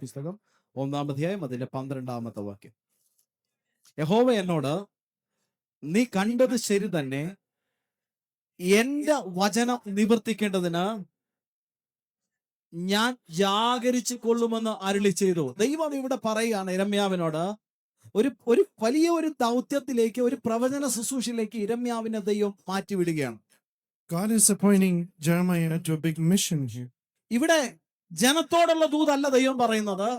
പുസ്തകം 1-ാം അധ്യായം അതിന്റെ 12-ാമത്തെ വാക്യം. യഹോവ എന്നോട്, നീ കണ്ടത് ശരി തന്നെ, എന്റെ വചനം നിവർത്തിക്കേണ്ടതിന് ഞാൻ ജാഗരിച്ചു കൊള്ളുമെന്ന് അരുളി ചെയ്തു. ദൈവം ഇവിടെ പറയുകയാണ് യിരെമ്യാവിനോട്, ഒരു വലിയ ഒരു ദൗത്യത്തിലേക്ക്, ഒരു പ്രവചന ശുശ്രൂഷയിലേക്ക് യിരെമ്യാവിനെ ദൈവം മാറ്റിവിടുകയാണ്. God is appointing Jeremiah to a big mission here. ഇവിടെ ജനത്തോടുള്ള ദൂതല്ല ദൈവം പറയുന്നത്.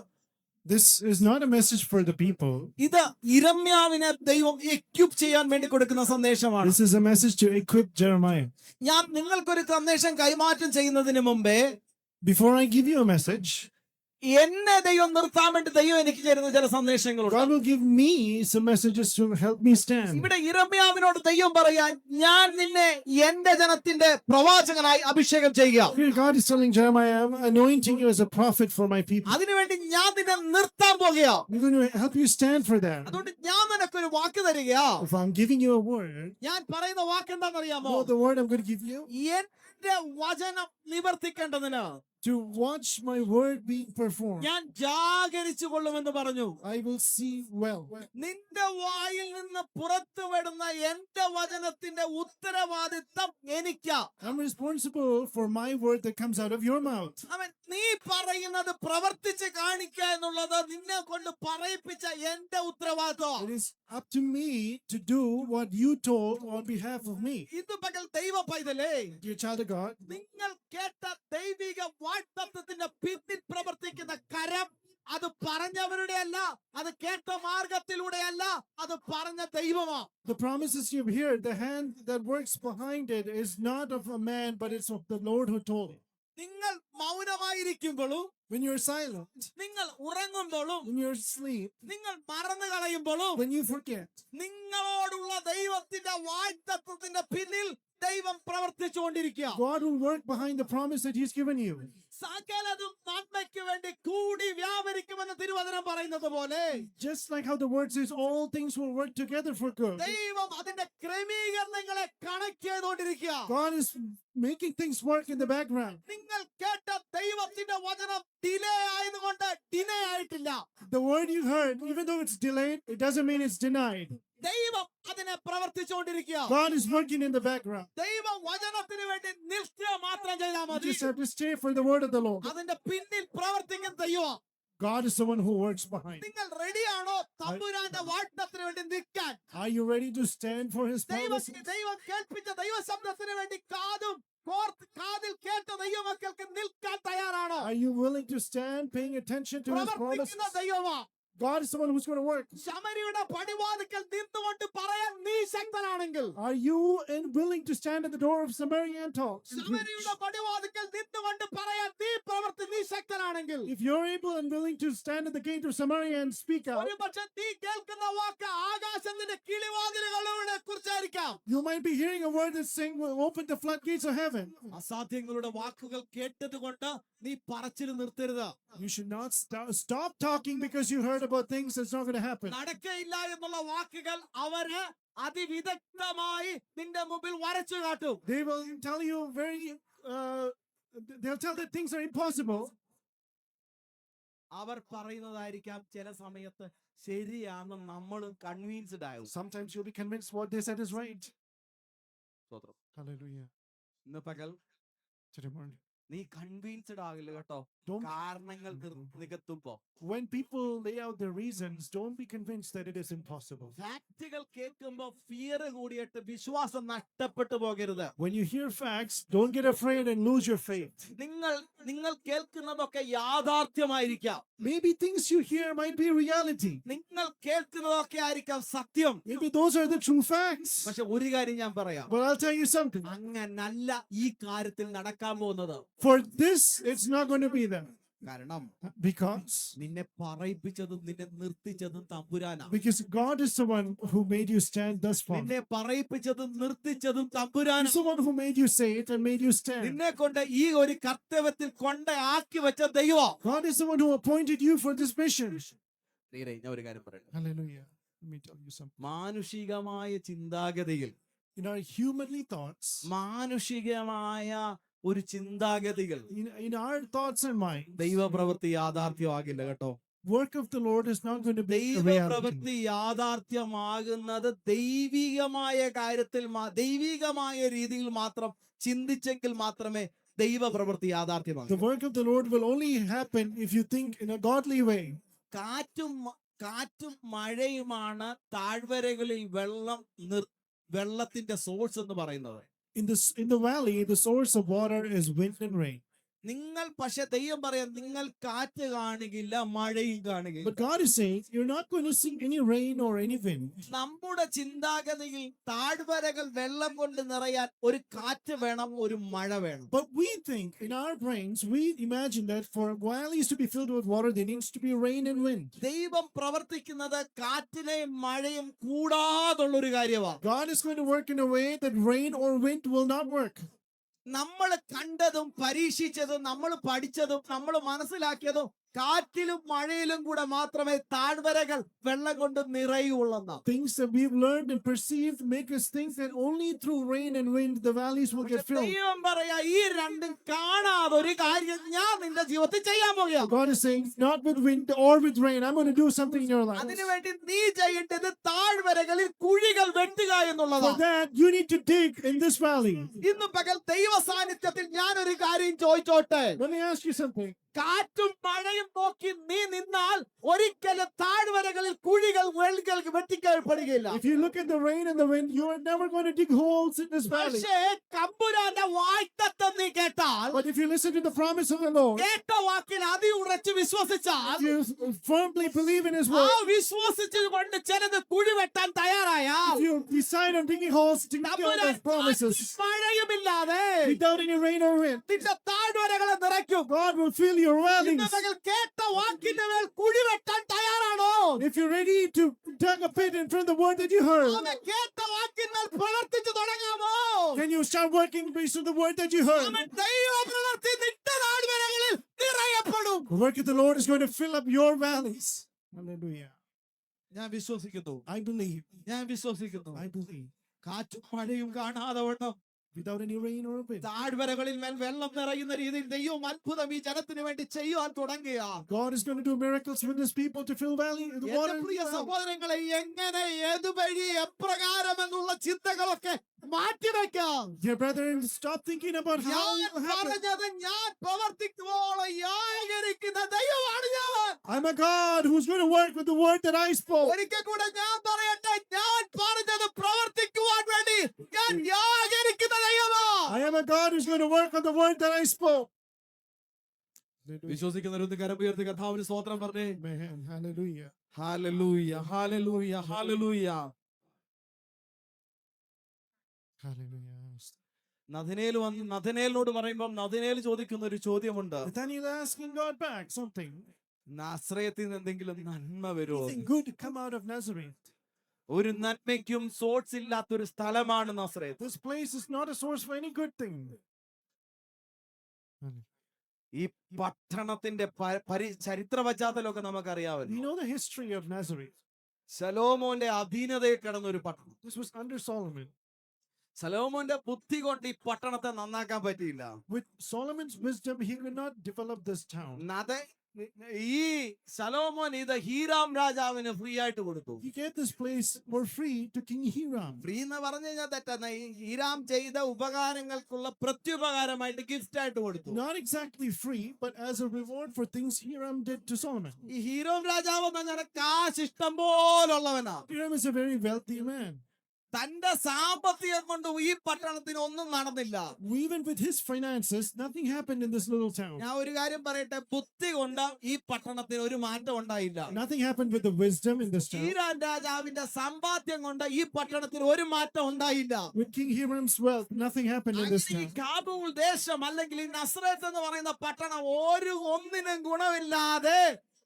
This is not a message for the people. ഇത് യിരെമ്യാവിനെ ദൈവം എക്വിപ്പ് ചെയ്യാൻ വേണ്ടി കൊടുക്കുന്ന സന്ദേശമാണ്. This is a message to equip Jeremiah. ഞാൻ നിങ്ങൾക്കൊരു സന്ദേശം കൈമാറ്റം ചെയ്യുന്നതിന് മുമ്പേ, Before I give you a message, എന്നെ ദൈവം നിർത്താൻ വേണ്ടി ദൈവം എനിക്ക് തരുന്ന ചില സന്ദേശങ്ങളുണ്ട്. God will give me some messages to help me stand. ഇവിടെ യിരെമ്യാവിനോട് ദൈവം പറയാൻ, ഞാൻ നിന്നെ എന്റെ ജനത്തിന്റെ പ്രവാചകനായി അഭിഷേകം ചെയ്യുക. Here God is telling Jeremiah, I'm anointing you as a prophet for my people. അതിനുവേണ്ടി ഞാൻ നിന്നെ നിർത്താൻ പോകുക. I'm going to help you stand for that. അതുകൊണ്ട് ഞാൻ നിനക്കൊരു വാക്ക് തരിക. If I'm giving you a word, ഞാൻ പറയുന്ന വാക്ക് എന്താണെന്നറിയാമോ? know the word I'm going to give you? എന്റെ വചനം നിവർത്തിക്കേണ്ടതിന്, To watch my word being performed. ഞാൻ ജാഗരിച്ചു കൊള്ളുമെന്ന് പറഞ്ഞു. I will see well. നിന്റെ വായിൽ നിന്ന് പുറത്തു വരുന്ന എന്റെ വചനത്തിന്റെ ഉത്തരവാദിത്തം എനിക്കാ. I'm responsible for my word that comes out of your mouth. അവൻ നീ പറയുന്നത് പ്രവർത്തിച്ച് കാണിക്കുക എന്നുള്ളത് നിന്നെ കൊണ്ട് പറയിപ്പിച്ച എന്റെ ഉത്തരവാദിത്തം. It is up to me to do what you told on behalf of me. ഇത് പകൽ ദൈവ പൈതലേ, Dear child of God, നിങ്ങൾ കേട്ട ദൈവിക വാഗ്ദത്തത്തിന്റെ പിന്നിൽ പ്രവർത്തിക്കുന്ന കരം, അത് പറഞ്ഞവരുടെ അല്ല, അത് കേട്ട മാർഗത്തിലൂടെയല്ല, അത് പറഞ്ഞ ദൈവമാ. the promises you hear, the hand that works behind it is not of a man, but it's of the Lord who told it. നിങ്ങൾ മൗനമായിരിക്കുമ്പോഴും, When you're silent, നിങ്ങൾ ഉറങ്ങുമ്പോഴും, when you're asleep, നിങ്ങൾ മറന്നു കളയുമ്പോഴും, when you forget, നിങ്ങളോടുള്ള ദൈവത്തിന്റെ വാഗ്ദത്തത്തിന്റെ പിന്നിൽ ദൈവം പ്രവർത്തിച്ചുകൊണ്ടിരിക്കുക. God will work behind the promise that He's given you. സകലതും നന്മയ്ക്ക് വേണ്ടി കൂടി വ്യാപരിക്കുമെന്ന് തിരുവചനം പറയുന്നത് പോലെ, Just like how the word says, all things will work together for good. ദൈവം അതിന്റെ ക്രമീകരണങ്ങളെ കണക്ട് ചെയ്തുകൊണ്ടിരിക്കുക. God is making things work in the background. നിങ്ങൾ കേട്ട ദൈവത്തിന്റെ വചനം ഡിലേ ആയതുകൊണ്ട് ഡിലേ ആയിട്ടില്ല. The word you heard, even though it's delayed, it doesn't mean it's denied. ദൈവം അതിനെ പ്രവർത്തിച്ചുകൊണ്ടിരിക്കുക. God is working in the background. ദൈവം വചനത്തിന് വേണ്ടി നിൽക്കുക മാത്രം ചെയ്താൽ You മതി. just have to stay for the word of the Lord. അതിന്റെ പിന്നിൽ പ്രവർത്തിക്കുന്ന ദൈവം. God is the one who works behind. നിങ്ങൾ റെഡിയാണോ തമ്പുരാന്റെ വാഗ്ദത്തത്തിന് വേണ്ടി നിൽക്കാൻ? Are you ready to stand for His ദൈവം promises? കേൾപ്പിച്ച ദൈവ ശബ്ദത്തിന് വേണ്ടി കാതിൽ കേട്ട ദൈവമക്കൾക്ക് നിൽക്കാൻ തയ്യാറാണോ? Are you willing to stand paying attention to His promises? പ്രവർത്തിക്കുന്ന ദൈവമാ. God is the one who's going to work. ശമരിയുടെ പടിവാതിക്കൽ നിന്നുകൊണ്ട് പറയാൻ നീ ശക്തനാണെങ്കിൽ, Are you willing to stand at the door of Samaria and talk? ശമരിയുടെ പടിവാതിക്കൽ നിന്നുകൊണ്ട് പറയാൻ നീ ശക്തനാണെങ്കിൽ, If you're able and willing to stand at the gate of Samaria and speak out, ഒരുപക്ഷെ നീ കേൾക്കുന്ന വാക്ക് ആകാശത്തിന്റെ കിളിവാതിലുകളെ കുറിച്ചായിരിക്കാം. you might be hearing a word that's saying, "We'll open the floodgates of heaven." അസാധ്യങ്ങളുടെ വാക്കുകൾ കേട്ടത് കൊണ്ട് നീ പറച്ചിൽ നിർത്തരുത്. You should not stop talking because you heard about things that's not going to happen. നടക്കയില്ല എന്നുള്ള വാക്കുകൾ അവര് അതിവിദഗ്ധമായി നിന്റെ മുമ്പിൽ വരച്ചു കാട്ടും. They will tell you they'll tell that things are impossible. അവർ പറയുന്നതായിരിക്കാം ചില സമയത്ത് ശരിയാണെന്ന് നമ്മളും കൺവിൻസ്ഡ് ആകും. Sometimes you'll be convinced what they said is right. സ്തോത്രം. Hallelujah. ഇന്ന് പകൽ Today morning. നീ കൺവിൻസ്ഡ് ആകില്ല കേട്ടോ. Don't- കാരണങ്ങൾ നികത്തുമ്പോ, When people lay out their reasons, don't be convinced that it is impossible. ഫാക്റ്റുകൾ കേൾക്കുമ്പോ ഫിയർ കൂടിയിട്ട് വിശ്വാസം നഷ്ടപ്പെട്ടു പോകരുത്. When you hear facts, don't get afraid and lose your faith. നിങ്ങൾ കേൾക്കുന്നതൊക്കെ യാഥാർത്ഥ്യമായിരിക്കാം. Maybe things you hear might be reality. നിങ്ങൾ കേൾക്കുന്നതൊക്കെ ആയിരിക്കാം സത്യം. Maybe those are the true facts. പക്ഷെ ഒരു കാര്യം ഞാൻ പറയാം, But I'll tell you something. അങ്ങനല്ല ഈ കാര്യത്തിൽ നടക്കാൻ പോകുന്നത്. For this, it's not going to be there. കാരണം Because നിന്നെ പറയിപ്പിച്ചതും നിന്നെ നിർത്തിച്ചതും തമ്പുരാനാ. God is the one who made you stand thus far. നിന്നെ പറയിപ്പിച്ചതും നിർത്തിച്ചതും തമ്പുരാനാ. He's the one who made you say it and made you stand. നിന്നെ കൊണ്ട് ഈ ഒരു കർത്തവ്യത്തിൽ ആക്കി വെച്ച ദൈവം. God is the one who appointed you for this mission. ഞാൻ ഒരു കാര്യം പറയട്ടെ. Hallelujah. Let me tell you something. മാനുഷികമായ ചിന്താഗതിയിൽ, In our humanly thoughts, മാനുഷികമായ ഒരു ചിന്താഗതികൾ in our thoughts and minds, ദൈവപ്രവൃത്തി യാഥാർത്ഥ്യമാകില്ല കേട്ടോ. work of the Lord is not going to be a reality. ദൈവപ്രവൃത്തി യാഥാർത്ഥ്യമാകുന്നത് ദൈവികമായ കാര്യത്തിൽ ദൈവികമായ രീതിയിൽ മാത്രം ചിന്തിച്ചെങ്കിൽ മാത്രമേ ദൈവപ്രവൃത്തി The യാഥാർത്ഥ്യമാകൂ. work of the Lord will only happen if you think in a godly way. കാറ്റും മഴയുമാണ് താഴ്വരകളിൽ വെള്ളത്തിന്റെ സോഴ്സ് എന്ന് പറയുന്നത്. In the valley, the source of water is wind and rain. നിങ്ങൾ പക്ഷെ ദൈവം പറയാം, നിങ്ങൾ കാറ്റ് കാണുകയില്ല, മഴയും കാണുകയില്ല. But God is saying, you're not going to see any rain or any wind. നമ്മുടെ ചിന്താഗതിയിൽ താഴ്വരകൾ വെള്ളം കൊണ്ട് നിറയാൻ ഒരു കാറ്റ് വേണം, ഒരു മഴ വേണം. But we think in our brains, we imagine that for valleys to be filled with water, there needs to be rain and wind. ദൈവം പ്രവർത്തിക്കുന്നത് കാറ്റിനെയും മഴയും കൂടാതുള്ള ഒരു കാര്യമാണ്. God is going to work in a way that rain or wind will not work. നമ്മൾ കണ്ടതും പരീക്ഷിച്ചതും നമ്മൾ പഠിച്ചതും നമ്മൾ മനസ്സിലാക്കിയതും കാറ്റിലും മഴയിലും കൂടെ മാത്രമേ താഴ്വരകൾ വെള്ളം കൊണ്ട് നിറയുള്ളൂ. Things that we've learned and perceived make us think that only through rain and wind the valleys will get filled. ദൈവം പറയാ, ഈ രണ്ടും കാണാതെ ഒരു കാര്യം ഞാൻ നിന്റെ ജീവിതത്തിൽ ചെയ്യാൻ പോകുക. God is saying, not with wind or with rain, I'm going to do something in your life. അതിനുവേണ്ടി നീ ചെയ്യേണ്ടത് താഴ്വരകളിൽ കുഴികൾ വെട്ടുക For എന്നുള്ളതാണ്. that, you need to dig in this valley. ഇന്ന് പകൽ ദൈവ സാന്നിധ്യത്തിൽ ഞാൻ ഒരു കാര്യം ചോദിച്ചോട്ടെ. Let me ask you something. കാറ്റും മഴയും നോക്കി നീ നിന്നാൽ ഒരിക്കലും താഴ്വരകളിൽ കുഴികൾ വെട്ടിക്കപ്പെടുകയില്ല. If you look at the rain and the wind, you are never going to dig holes in this valley. പക്ഷേ കമ്പുരാന്റെ വായ്ത്തത്വം നീ കേട്ടാൽ, But if you listen to the promise of the Lord, കേട്ട വാക്കിൽ അതിയുറച്ച് വിശ്വസിച്ചാൽ, if you firmly believe in His ആ word, വിശ്വസിച്ചുകൊണ്ട് ചിലത് കുഴി വെട്ടാൻ തയ്യാറായാൽ, if you decide on digging holes to get കമ്പുരാൻ those promises, മഴയുമില്ലാതെ without any rain or wind, നിന്റെ താഴ്വരകളെ നിറയ്ക്കും. God will fill your valleys. ഇന്നകൾ കേട്ട വാക്കിന്റെ മേൽ കുഴി വെട്ടാൻ തയ്യാറാണോ? If you're ready to dig a pit in front of the word that you heard, അവൻ കേട്ട വാക്കിന്മേൽ പ്രവർത്തിച്ചു തുടങ്ങാമോ? can you start working based on the word that you heard? അവൻ ദൈവ പ്രവൃത്തി നിന്റെ താഴ്വരകളിൽ നിറയപ്പെടും. The work of the Lord is going to fill up your valleys. Hallelujah. ഞാൻ വിശ്വസിക്കുന്നു, I believe. ഞാൻ വിശ്വസിക്കുന്നു. I believe. കാറ്റും മഴയും കാണാതെ വണ്ണം Without any rain or wind, താഴ്വരകളിൽ മേൽ വെള്ളം നിറയുന്ന രീതിയിൽ ദൈവം അത്ഭുതം ഈ ജനത്തിന് വേണ്ടി ചെയ്യുവാൻ തുടങ്ങിയ God is going to do miracles with His people to fill valley the എന്റെ water. പ്രിയ സഹോദരങ്ങളെ, എങ്ങനെ ഏതുവഴി എപ്രകാരം എന്നുള്ള ചിന്തകളൊക്കെ മാറ്റിവെക്കാം. Dear brethren, stop thinking about how ഞാൻ it will happen. പറഞ്ഞത് ഞാൻ പ്രവർത്തിക്കുവോളം യാഗരിക്കുന്ന ദൈവമാണ് ഞാൻ. I'm a God who's going to work with the word that I spoke. ഒരിക്കൽ കൂടെ ഞാൻ പറയട്ടെ, ഞാൻ പറഞ്ഞത് പ്രവർത്തിക്കുവാൻ വേണ്ടി ഞാൻ യാഗരിക്കുന്ന ദൈവമാ. I am a God who's going to work on the word that I spoke. വിശ്വസിക്കുന്നവരൊന്ന് കരമുയർത്തി കർത്താവിന് സ്തോത്രം പറഞ്ഞേ. Amen. Hallelujah. Hallelujah, hallelujah, hallelujah. Hallelujah. നഥനേലിനോട് പറയുമ്പോൾ നഥനേൽ ചോദിക്കുന്ന ഒരു ചോദ്യമുണ്ട്. Nathaniel asking God back something. നാസറേത്തിൽ നിന്ന് എന്തെങ്കിലും നന്മ വരുമോ? Anything good come out of Nazareth. ഒരു നന്മയ്ക്കും സോഴ്സ് ഇല്ലാത്തൊരു സ്ഥലമാണ് നാസറേത്ത്. This place is not a source for any good thing. ഈ പട്ടണത്തിന്റെ ചരിത്ര പശ്ചാത്തലമൊക്കെ നമുക്കറിയാമല്ലോ. We know the history of Nazareth. ശലോമോന്റെ അധീനതയിൽ കിടന്ന ഒരു പട്ടണം. This was under Solomon. ശലോമോന്റെ ബുദ്ധി കൊണ്ട് ഈ പട്ടണത്തെ നന്നാക്കാൻ പറ്റിയില്ല. With Solomon's wisdom, he could not develop this town. ഈ ശലോമോൻ ഇത് ഹീറാം രാജാവിന് ഫ്രീ ആയിട്ട് കൊടുത്തു. He gave this place for free to King Hiram. Free എന്ന് പറഞ്ഞു കഴിഞ്ഞാൽ തെറ്റെന്ന, ഈ ഹീറാം ചെയ്ത ഉപകാരങ്ങൾക്കുള്ള പ്രത്യുപകാരമായിട്ട് ഗിഫ്റ്റ് ആയിട്ട് കൊടുത്തു. Not exactly free, but as a reward for things Hiram did to Solomon. ഈ ഹീറാം രാജാവ് എന്ന് പറഞ്ഞാൽ കാശ് ഇഷ്ടം പോലുള്ളവനാ. Hiram is a very wealthy man. തന്റെ സാമ്പത്തികം കൊണ്ട് ഈ പട്ടണത്തിന് ഒന്നും നടന്നില്ല. Even with his finances, nothing happened in this little town. ഞാൻ ഒരു കാര്യം പറയട്ടെ, ബുദ്ധി കൊണ്ട് ഈ പട്ടണത്തിന് ഒരു മാറ്റം ഉണ്ടായില്ല. Nothing happened with the wisdom in this town. ഹീരാം രാജാവിന്റെ സമ്പാദ്യം കൊണ്ട് ഈ പട്ടണത്തിന് ഒരു മാറ്റം ഉണ്ടായില്ല. With King Hiram's wealth, nothing happened in this ഈ town. കാബൂൾ ദേശം അല്ലെങ്കിൽ ഈ നസ്രത്ത് എന്ന് പറയുന്ന പട്ടണം ഒന്നിനും ഗുണമില്ലാതെ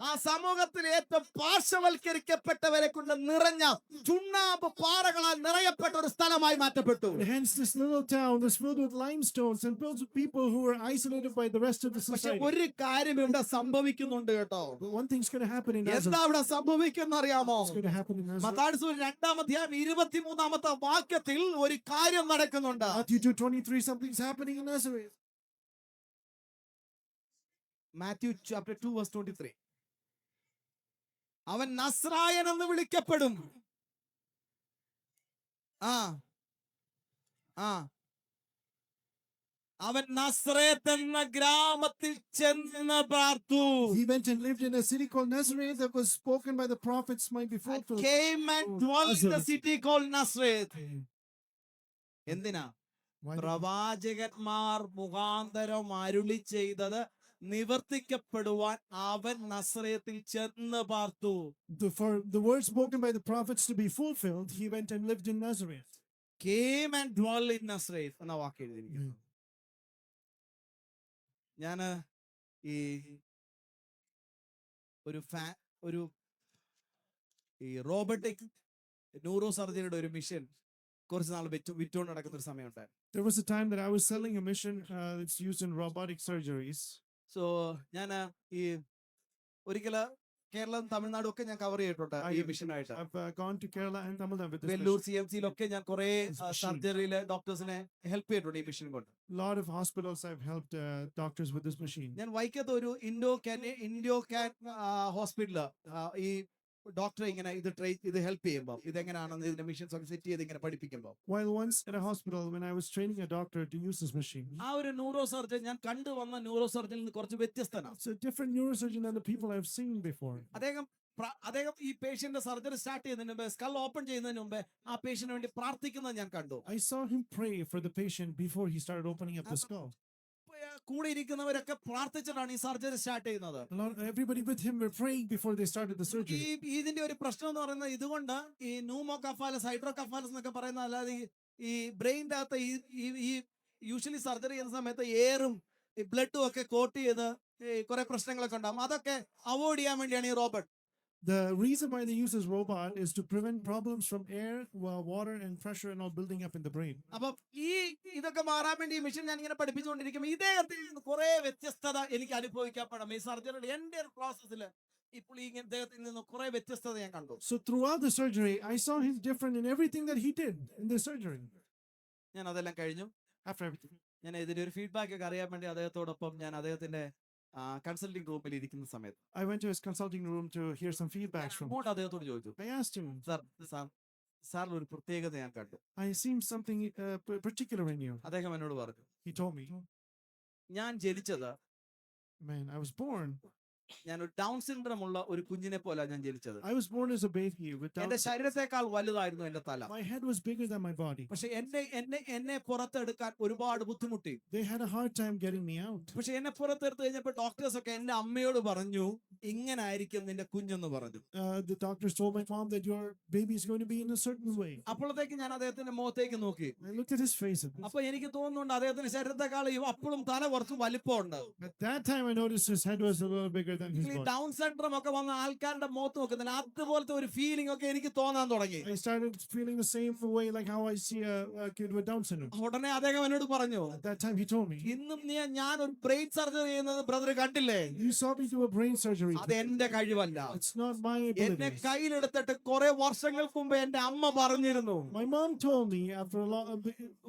ആ സമൂഹത്തിൽ ഏറ്റവും പാർശ്വവൽക്കരിക്കപ്പെട്ടവരെ കൊണ്ട് നിറഞ്ഞ ചുണ്ണാമ്പ് പാറകളാൽ നിറയപ്പെട്ട ഒരു സ്ഥലമായി മാറ്റപ്പെട്ടു. And hence this little town is filled with limestones and filled with people who are isolated by the rest of the പക്ഷെ society. ഒരു കാര്യം ഇവിടെ സംഭവിക്കുന്നുണ്ട് കേട്ടോ. But one thing's going to happen in Nazareth. എന്താ ഇവിടെ സംഭവിക്കുന്ന അറിയാമോ? What's going to happen in Nazareth? Mathai സുവിശേഷം 2-ാം അധ്യായം 23-ാമത്തെ വാക്യത്തിൽ ഒരു കാര്യം നടക്കുന്നുണ്ട്. Matthew 2:23, something's happening in Nazareth. Matthew chapter 2 verse 23. അവൻ നസ്രായൻ എന്ന് വിളിക്കപ്പെടും. ആ ആ അവൻ നസ്രേത്ത് എന്ന ഗ്രാമത്തിൽ ചെന്ന് പാർത്തു. He went and lived in a city called Nazareth that was spoken by the prophets might be fulfilled. Came and dwelt in the city called Nazareth. എന്തിനാ? Why did- പ്രവാചകന്മാർ മുഖാന്തരം അരുളി ചെയ്തത് നിവർത്തിക്കപ്പെടുവാൻ അവൻ നസ്രേത്തിൽ ചെന്ന് പാർത്തു. For the words spoken by the prophets to be fulfilled, he went and lived in Nazareth. Came and dwelt in Nazareth എന്ന വാക്ക് എഴുതിയിരിക്കുന്നു. ഞാന് ഈ ഒരു ഈ റോബോട്ടിക് ന്യൂറോ സർജറിയുടെ ഒരു മിഷൻ കുറച്ച് നാൾ വിറ്റുകൊണ്ട് നടക്കുന്ന ഒരു സമയം ഉണ്ടായിരുന്നു. There was a time that I was selling a mission that's used in robotic surgeries. So ഞാൻ ഈ ഒരിക്കല് കേരളം തമിഴ്നാടും ഒക്കെ ഞാൻ കവർ ചെയ്തിട്ടുണ്ട് ഈ മിഷനായിട്ട്. I've gone to Kerala and Tamil Nadu with this Vellore mission. CMC-ലൊക്കെ ഞാൻ കുറെ സർജറിയിലെ ഡോക്ടേഴ്സിനെ ഹെൽപ്പ് ചെയ്തിട്ടുണ്ട് ഈ മിഷൻ കൊണ്ട്. A lot of hospitals I've helped doctors with this machine. ഞാൻ വൈക്കത്ത് ഒരു ഇൻഡോ ക്യാൻ ഹോസ്പിറ്റല് ഈ ഡോക്ടറെ ഇങ്ങനെ ഇത് ഹെൽപ്പ് ചെയ്യുമ്പോൾ ഇതെങ്ങനെയാണെന്ന് ഇതിന്റെ മിഷൻസ് ഒക്കെ സെറ്റ് ചെയ്ത് ഇങ്ങനെ പഠിപ്പിക്കുമ്പോൾ While once at a hospital, when I was training a doctor to use this machine, ആ ഒരു ന്യൂറോ സർജൻ ഞാൻ കണ്ടുവന്ന ന്യൂറോ സർജനിൽ നിന്ന് കുറച്ച് വ്യത്യസ്തനാണ്. it's a different neurosurgeon than the people I've seen before. അദ്ദേഹം ഈ പേഷ്യന്റ് സർജറി സ്റ്റാർട്ട് ചെയ്യുന്നതിന് മുമ്പ് skull open ചെയ്യുന്നതിന് മുമ്പ് ആ പേഷ്യന്റിന് വേണ്ടി പ്രാർത്ഥിക്കുന്നത് ഞാൻ കണ്ടു. I saw him pray for the patient before he started opening up the skull. കൂടെ ഇരിക്കുന്നവരൊക്കെ പ്രാർത്ഥിച്ചിട്ടാണ് ഈ സർജറി സ്റ്റാർട്ട് ചെയ്യുന്നത്. Everybody with him were praying before they started the surgery. ഇതിന്റെ ഒരു പ്രശ്നം എന്ന് പറയുന്നത് ഇതുകൊണ്ട് ഈ ന്യൂമോകഫാലസ് ഹൈഡ്രോകഫാലസ് എന്നൊക്കെ പറയുന്ന അല്ലാതെ ഈ ബ്രെയിൻ്റെ അകത്ത് ഈ യൂഷ്വലി സർജറി ചെയ്യുന്ന സമയത്ത് എയറും ബ്ലഡും ഒക്കെ കോട്ട് ചെയ്ത് കുറെ പ്രശ്നങ്ങളൊക്കെ ഉണ്ടാവും. അതൊക്കെ അവോയ്ഡ് ചെയ്യാൻ വേണ്ടിയാണ് ഈ robot. The reason why they use this robot is to prevent problems from air, water, and pressure and all building up in the brain. അപ്പൊ ഇതൊക്കെ മാറാൻ വേണ്ടി ഈ മിഷൻ ഞാൻ ഇങ്ങനെ പഠിപ്പിച്ചുകൊണ്ടിരിക്കുമ്പോൾ ഇദ്ദേഹത്തിൽ നിന്ന് കുറെ വ്യത്യസ്തത എനിക്ക് അനുഭവിക്കപ്പെടാം. ഈ സർജറിയുടെ എന്റെ ഒരു പ്രോസസ്സിൽ ഇപ്പോൾ ഈ ഇദ്ദേഹത്തിൽ നിന്ന് കുറെ വ്യത്യസ്തത ഞാൻ കണ്ടു. So throughout the surgery, I saw him different in everything that he did in the surgery. ഞാൻ അതെല്ലാം കഴിഞ്ഞു. After everything, ഞാൻ ഇതിന്റെ ഒരു ഫീഡ്ബാക്ക് ഒക്കെ അറിയാൻ വേണ്ടി അദ്ദേഹത്തോടൊപ്പം ഞാൻ അദ്ദേഹത്തിന്റെ കൺസൾട്ടിംഗ് റൂമിൽ ഇരിക്കുന്ന സമയത്ത് I went to his consulting room to hear some feedbacks from him. അങ്ങോട്ട് അദ്ദേഹത്തോട് ചോദിച്ചു, I asked him, സാറിൽ ഒരു പ്രത്യേകത ഞാൻ കണ്ടു. I seen something particular in you. അദ്ദേഹം എന്നോട് പറഞ്ഞു, He told me, ഞാൻ ജനിച്ചത് man, I was born ഞാൻ ഒരു ഡൗൺ സിൻഡ്രം ഉള്ള ഒരു കുഞ്ഞിനെ പോലെ ഞാൻ ജനിച്ചത്. I was born as a baby with Down എന്റെ syndrome. ശരീരത്തെക്കാൾ വലുതായിരുന്നു എന്റെ തല. My head was bigger than my body. പക്ഷെ എന്നെ പുറത്തെടുക്കാൻ ഒരുപാട് ബുദ്ധിമുട്ടി. They had a hard time getting me out. പക്ഷെ എന്നെ പുറത്തെടുത്ത് കഴിഞ്ഞപ്പോൾ ഡോക്ടേഴ്സ് ഒക്കെ എന്റെ അമ്മയോട് പറഞ്ഞു, ഇങ്ങനെ ആയിരിക്കും നിന്റെ കുഞ്ഞെന്ന് പറഞ്ഞു. The doctors told my mom that your baby is going to be in a certain way. അപ്പോഴത്തേക്ക് ഞാൻ അദ്ദേഹത്തിന്റെ മുഖത്തേക്ക് നോക്കി. I looked at his face. അപ്പൊ എനിക്ക് തോന്നുന്നുണ്ട് അദ്ദേഹത്തിന്റെ ശരീരത്തെക്കാൾ അപ്പോഴും തല കുറച്ച് വലിപ്പമുണ്ട്. At that time, I noticed his head was a little bigger than his ഈ body. ഡൗൺ സിൻഡ്രോം ഒക്കെ വന്ന ആൾക്കാരുടെ മുഖത്ത് നോക്കുന്നില്ല, അതുപോലത്തെ ഒരു ഫീലിംഗ് ഒക്കെ എനിക്ക് തോന്നാൻ തുടങ്ങി. I started feeling the same way like how I see a kid with Down syndrome. ഉടനെ അദ്ദേഹം എന്നോട് പറഞ്ഞു, At that time, he told me, ഇന്നും ഞാൻ ഒരു ബ്രെയിൻ സർജറി ചെയ്യുന്നത് ബ്രദർ കണ്ടില്ലേ? you saw me do a brain surgery. അത് എന്റെ കഴിവല്ല. It's not my എന്നെ ability. കയ്യിലെടുത്തിട്ട് കുറെ വർഷങ്ങൾക്ക് മുമ്പ് എന്റെ അമ്മ പറഞ്ഞിരുന്നു, My mom told me after